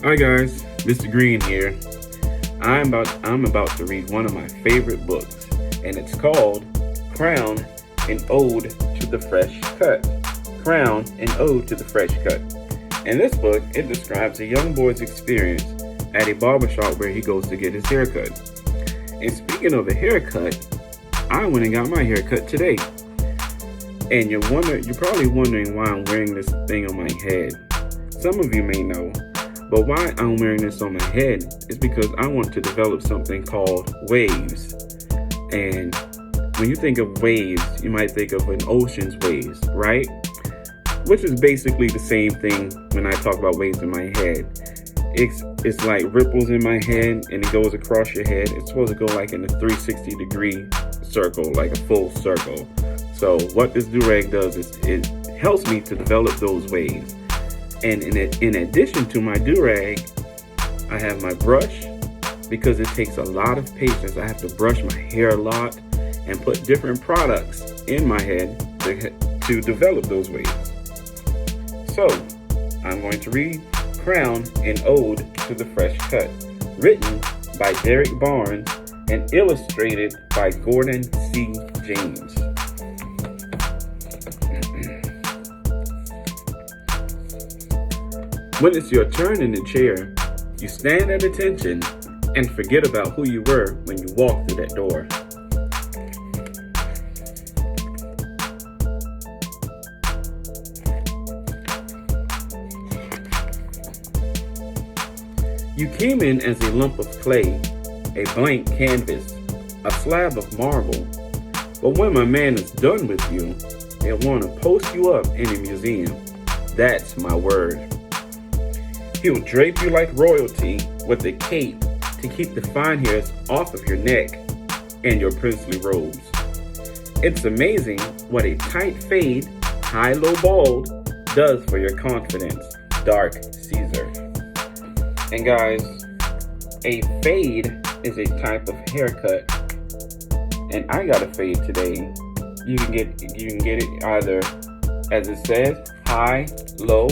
Hi guys, Mr. Green here. I'm about to read one of my favorite books, and it's called Crown, an Ode to the Fresh Cut. Crown, an Ode to the Fresh Cut. In this book, it describes a young boy's experience at a barbershop where he goes to get his haircut. And speaking of a haircut, I went and got my haircut today. And you're probably wondering why I'm wearing this thing on my head. Some of you may know, but why I'm wearing this on my head is because I want to develop something called waves. And when you think of waves, you might think of an ocean's waves, right? Which is basically the same thing when I talk about waves in my head. It's like ripples in my head and it goes across your head. It's supposed to go like in a 360-degree circle, like a full circle. So what this do-rag does is it helps me to develop those waves. And in addition to my do-rag, I have my brush because it takes a lot of patience. I have to brush my hair a lot and put different products in my head to develop those waves. So I'm going to read Crown, an Ode to the Fresh Cut, written by Derrick and illustrated by Gordon C. James. When it's your turn in the chair, you stand at attention and forget about who you were when you walked through that door. You came in as a lump of clay, a blank canvas, a slab of marble. But when my man is done with you, he'll want to post you up in a museum. That's my word. He'll drape you like royalty with a cape to keep the fine hairs off of your neck and your princely robes. It's amazing what a tight fade, high-low bald, does for your confidence, Dark Caesar. And guys, a fade is a type of haircut, and I got a fade today. You can get it either, as it says, high, low,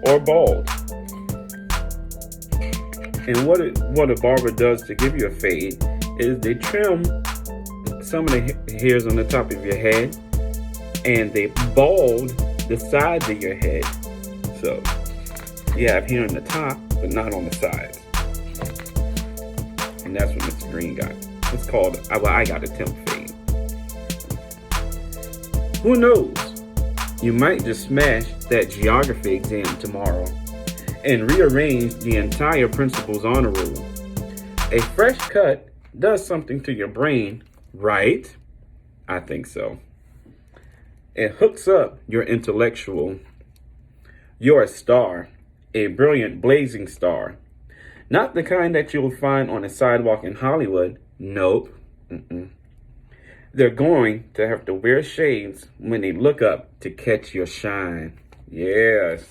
or bald. And what a barber does to give you a fade is they trim some of the hairs on the top of your head and they bald the sides of your head. So you have hair on the top but not on the sides. And that's what Mr. Green got. It's called, I got a temp fade. Who knows? You might just smash that geography exam tomorrow and rearrange the entire principal's honor roll. A fresh cut does something to your brain, right? I think so. It hooks up your intellectual. You're a star, a brilliant blazing star. Not the kind that you'll find on a sidewalk in Hollywood. Nope. They're going to have to wear shades when they look up to catch your shine. Yes.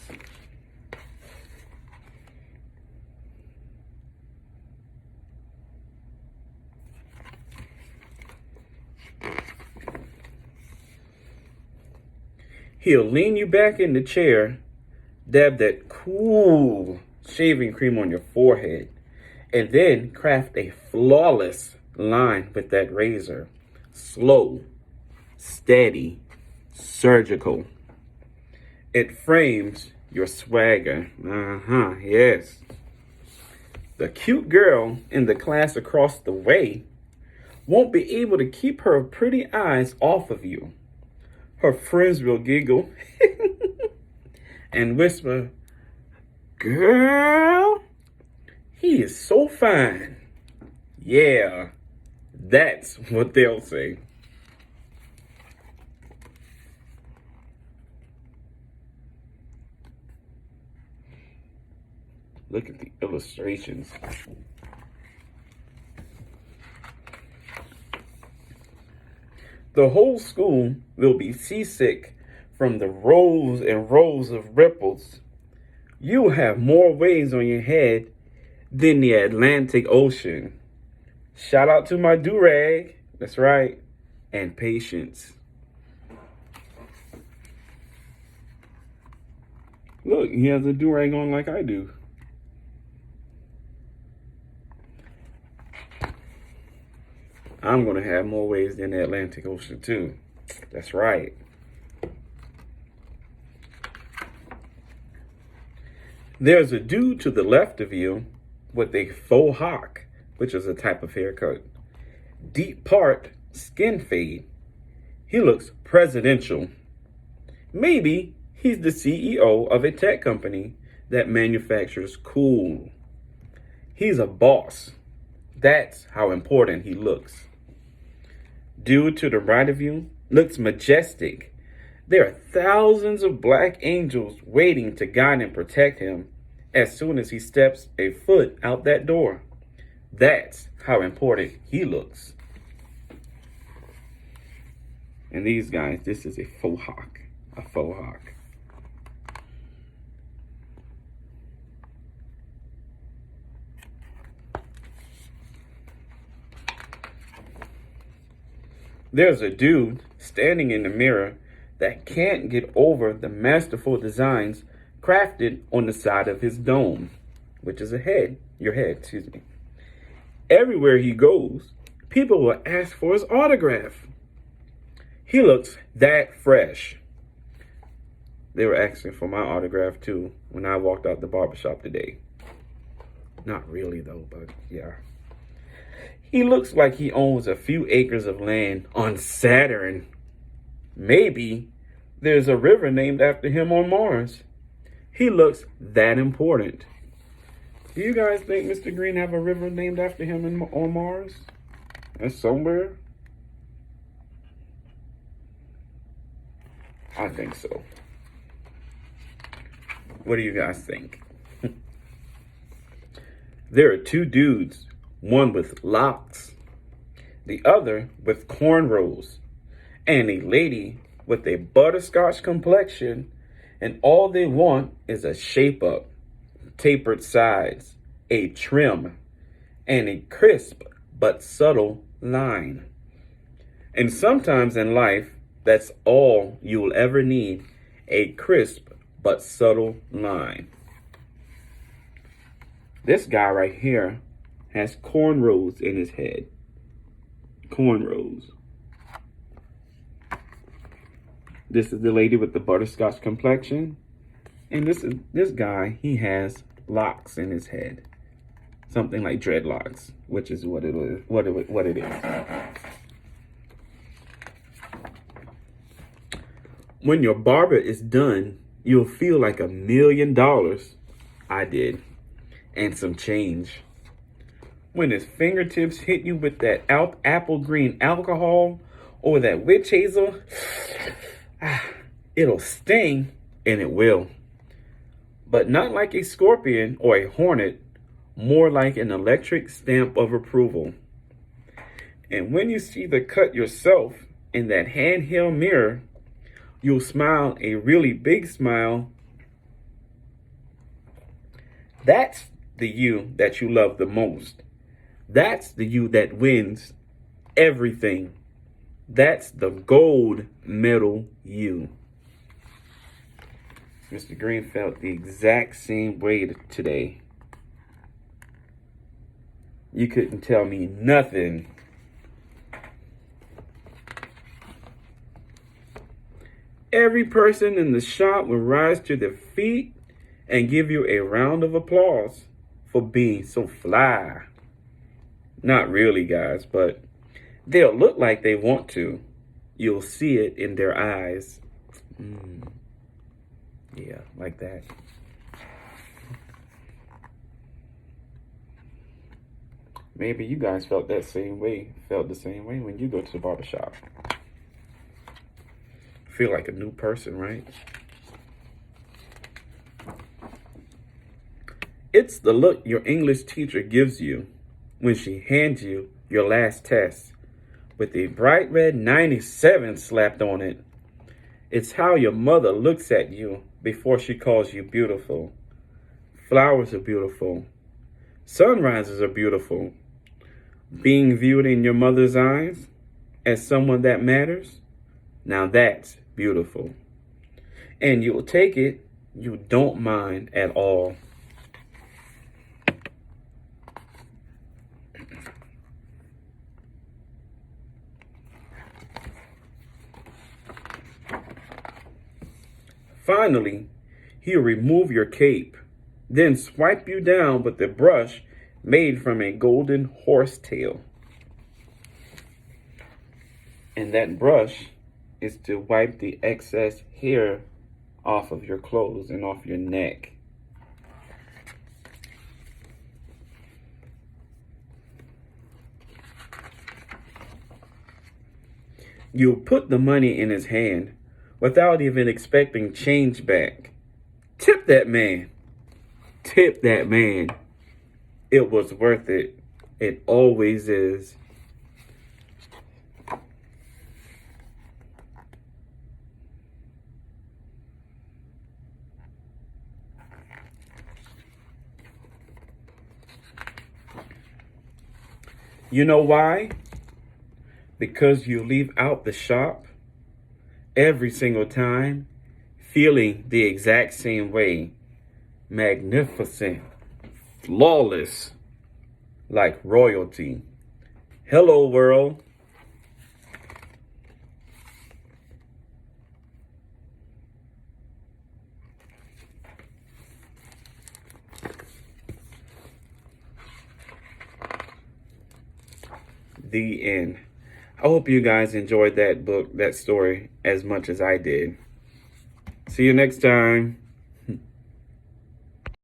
He'll lean you back in the chair, dab that cool shaving cream on your forehead, and then craft a flawless line with that razor. Slow, steady, surgical. It frames your swagger. Yes. The cute girl in the class across the way won't be able to keep her pretty eyes off of you. Her friends will giggle and whisper, "Girl, he is so fine." Yeah, that's what they'll say. Look at the illustrations. The whole school will be seasick from the rows and rows of ripples. You have more waves on your head than the Atlantic Ocean. Shout out to my do-rag. That's right. And patience. Look, he has a do-rag on like I do. I'm going to have more waves than the Atlantic Ocean too. That's right. There's a dude to the left of you with a faux hawk, which is a type of haircut. Deep part, skin fade. He looks presidential. Maybe he's the CEO of a tech company that manufactures cool. He's a boss. That's how important he looks. Dude to the right of you looks majestic. There are thousands of black angels waiting to guide and protect him as soon as he steps a foot out that door. That's how important he looks. And these guys, this is a faux hawk. A faux hawk. There's a dude standing in the mirror that can't get over the masterful designs crafted on the side of his dome, which is your head. Everywhere he goes, people will ask for his autograph. He looks that fresh. They were asking for my autograph too when I walked out the barbershop today. Not really though, but yeah. He looks like he owns a few acres of land on Saturn. Maybe there's a river named after him on Mars. He looks that important. Do you guys think Mr. Green have a river named after him on Mars? That's somewhere? I think so. What do you guys think? There are two dudes, one with locks, the other with cornrows, and a lady with a butterscotch complexion, and all they want is a shape up, tapered sides, a trim, and a crisp but subtle line. And sometimes in life, that's all you'll ever need, a crisp but subtle line. This guy right here has cornrows in his head. Cornrows. This is the lady with the butterscotch complexion. And this guy, he has locks in his head. Something like dreadlocks, which is what it is. What it is. When your barber is done, you'll feel like $1 million. I did. And some change. When his fingertips hit you with that apple green alcohol or that witch hazel, it'll sting, and it will. But not like a scorpion or a hornet, more like an electric stamp of approval. And when you see the cut yourself in that handheld mirror, you'll smile a really big smile. That's the you that you love the most. That's the you that wins everything. That's the gold medal you. Mr. Green felt the exact same way today. You couldn't tell me nothing. Every person in the shop will rise to their feet and give you a round of applause for being so fly. Not really, guys, but they'll look like they want to. You'll see it in their eyes. Yeah, like that. Maybe you guys felt the same way when you go to the barbershop. Feel like a new person, right? It's the look your English teacher gives you when she hands you your last test with a bright red 97 slapped on it. It's how your mother looks at you before she calls you beautiful. Flowers are beautiful. Sunrises are beautiful. Being viewed in your mother's eyes as someone that matters, now that's beautiful. And you'll take it, you don't mind at all. Finally, he'll remove your cape, then swipe you down with a brush made from a golden horsetail. And that brush is to wipe the excess hair off of your clothes and off your neck. You'll put the money in his hand without even expecting change back. Tip that man. Tip that man. It was worth it. It always is. You know why? Because you leave out the shop every single time feeling the exact same way. Magnificent, flawless, like royalty. Hello, world. The end. I hope you guys enjoyed that book, that story, as much as I did. See you next time.